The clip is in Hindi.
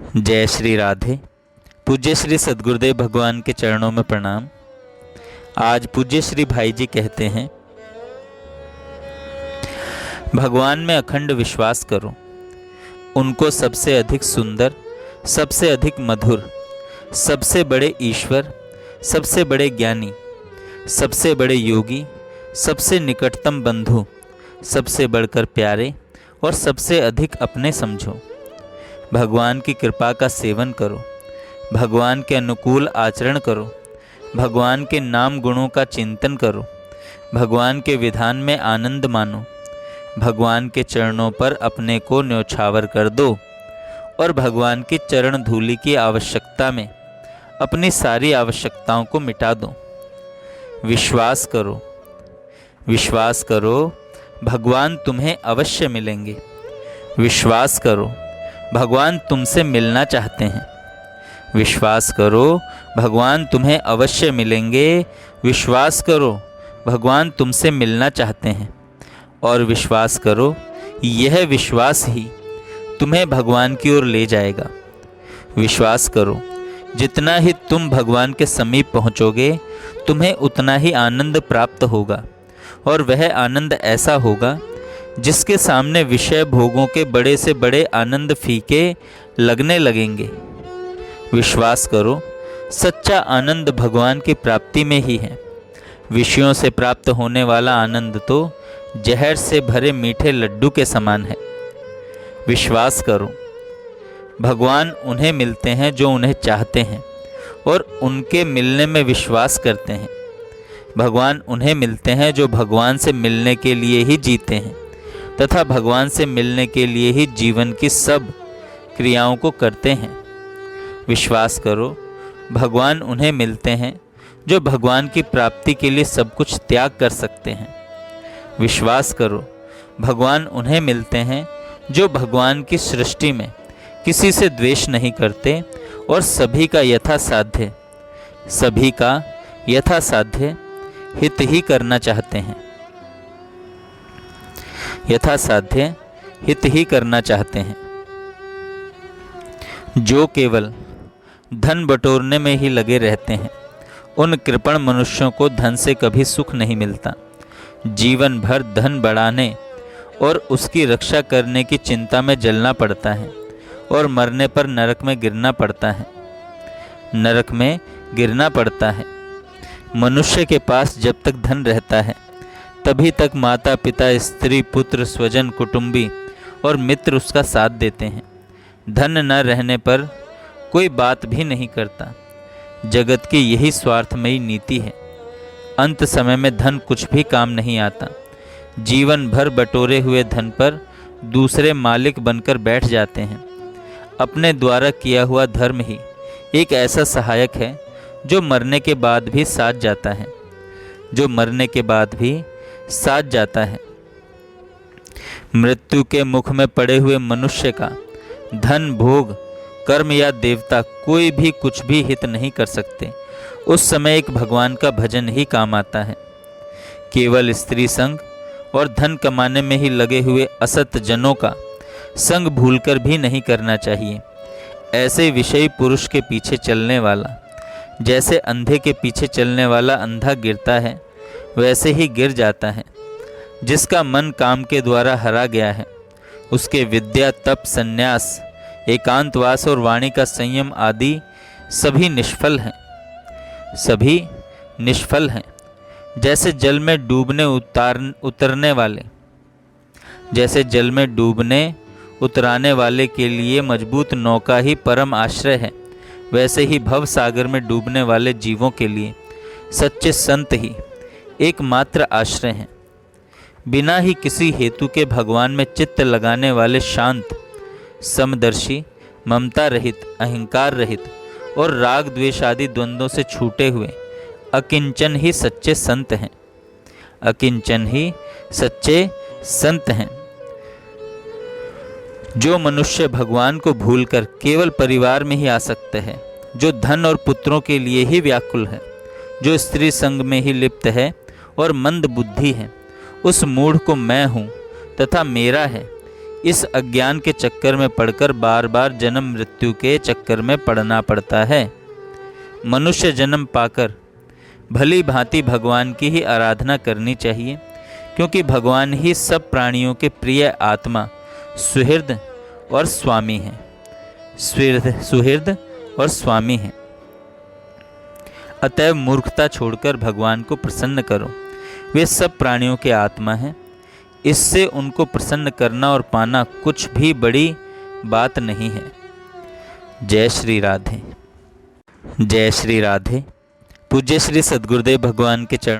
जय श्री राधे। पूज्य श्री सद्गुरुदेव भगवान के चरणों में प्रणाम। आज पूज्य श्री भाई जी कहते हैं, भगवान में अखंड विश्वास करो। उनको सबसे अधिक सुंदर, सबसे अधिक मधुर, सबसे बड़े ईश्वर, सबसे बड़े ज्ञानी, सबसे बड़े योगी, सबसे निकटतम बंधु, सबसे बढ़कर प्यारे और सबसे अधिक अपने समझो। भगवान की कृपा का सेवन करो, भगवान के अनुकूल आचरण करो, भगवान के नाम गुणों का चिंतन करो, भगवान के विधान में आनंद मानो, भगवान के चरणों पर अपने को न्योछावर कर दो और भगवान की चरण धूलि की आवश्यकता में अपनी सारी आवश्यकताओं को मिटा दो। विश्वास करो, विश्वास करो, भगवान तुम्हें अवश्य मिलेंगे। विश्वास करो, भगवान तुमसे मिलना चाहते हैं। विश्वास करो, भगवान तुम्हें अवश्य मिलेंगे। विश्वास करो, भगवान तुमसे मिलना चाहते हैं। और विश्वास करो, यह विश्वास ही तुम्हें भगवान की ओर ले जाएगा। विश्वास करो, जितना ही तुम भगवान के समीप पहुँचोगे, तुम्हें उतना ही आनंद प्राप्त होगा। और वह आनंद ऐसा होगा जिसके सामने विषय भोगों के बड़े से बड़े आनंद फीके लगने लगेंगे। विश्वास करो, सच्चा आनंद भगवान की प्राप्ति में ही है। विषयों से प्राप्त होने वाला आनंद तो जहर से भरे मीठे लड्डू के समान है। विश्वास करो, भगवान उन्हें मिलते हैं जो उन्हें चाहते हैं और उनके मिलने में विश्वास करते हैं। भगवान उन्हें मिलते हैं जो भगवान से मिलने के लिए ही जीते हैं तथा भगवान से मिलने के लिए ही जीवन की सब क्रियाओं को करते हैं। विश्वास करो, भगवान उन्हें मिलते हैं जो भगवान की प्राप्ति के लिए सब कुछ त्याग कर सकते हैं। विश्वास करो, भगवान उन्हें मिलते हैं जो भगवान की सृष्टि में किसी से द्वेष नहीं करते और सभी का यथासाध्य हित ही करना चाहते हैं। यथासाध्य हित ही करना चाहते हैं। जो केवल धन बटोरने में ही लगे रहते हैं, उन कृपण मनुष्यों को धन से कभी सुख नहीं मिलता। जीवन भर धन बढ़ाने और उसकी रक्षा करने की चिंता में जलना पड़ता है और मरने पर नरक में गिरना पड़ता है। मनुष्य के पास जब तक धन रहता है, तभी तक माता पिता, स्त्री, पुत्र, स्वजन, कुटुंबी और मित्र उसका साथ देते हैं। धन न रहने पर कोई बात भी नहीं करता। जगत की यही स्वार्थमयी नीति है। अंत समय में धन कुछ भी काम नहीं आता। जीवन भर बटोरे हुए धन पर दूसरे मालिक बनकर बैठ जाते हैं। अपने द्वारा किया हुआ धर्म ही एक ऐसा सहायक है जो मरने के बाद भी साथ जाता है। मृत्यु के मुख में पड़े हुए मनुष्य का धन, भोग, कर्म या देवता कोई भी कुछ भी हित नहीं कर सकते। उस समय एक भगवान का भजन ही काम आता है। केवल स्त्री संग और धन कमाने में ही लगे हुए असत जनों का संग भूलकर भी नहीं करना चाहिए। ऐसे विषयी पुरुष के पीछे चलने वाला, जैसे अंधे के पीछे चलने वाला अंधा गिरता है, वैसे ही गिर जाता है। जिसका मन काम के द्वारा हरा गया है, उसके विद्या, तप, संन्यास, एकांतवास और वाणी का संयम आदि सभी निष्फल हैं। जैसे जल में डूबने उतराने वाले के लिए मजबूत नौका ही परम आश्रय है, वैसे ही भव सागर में डूबने वाले जीवों के लिए सच्चे संत ही एकमात्र आश्रय हैं। बिना ही किसी हेतु के भगवान में चित्त लगाने वाले शांत, समदर्शी, ममता रहित, अहंकार रहित और राग द्वेष आदि द्वंद्वों से छूटे हुए अकिंचन ही सच्चे संत हैं। जो मनुष्य भगवान को भूलकर केवल परिवार में ही आसक्त है, जो धन और पुत्रों के लिए ही व्याकुल है, जो स्त्री संग में ही लिप्त है और मंद बुद्धि है, उस मूढ़ को मैं हूँ तथा मेरा है इस अज्ञान के चक्कर में पड़कर बार बार जन्म मृत्यु के चक्कर में पड़ना पड़ता है। मनुष्य जन्म पाकर भली भांति भगवान की ही आराधना करनी चाहिए, क्योंकि भगवान ही सब प्राणियों के प्रिय आत्मा, सुहृद और स्वामी हैं। सुहृद और स्वामी हैं। अतएव मूर्खता छोड़कर भगवान को प्रसन्न करो। वे सब प्राणियों के आत्मा हैं। इससे उनको प्रसन्न करना और पाना कुछ भी बड़ी बात नहीं है। जय श्री राधे। जय श्री राधे। पूज्य श्री सद्गुरुदेव भगवान के चरण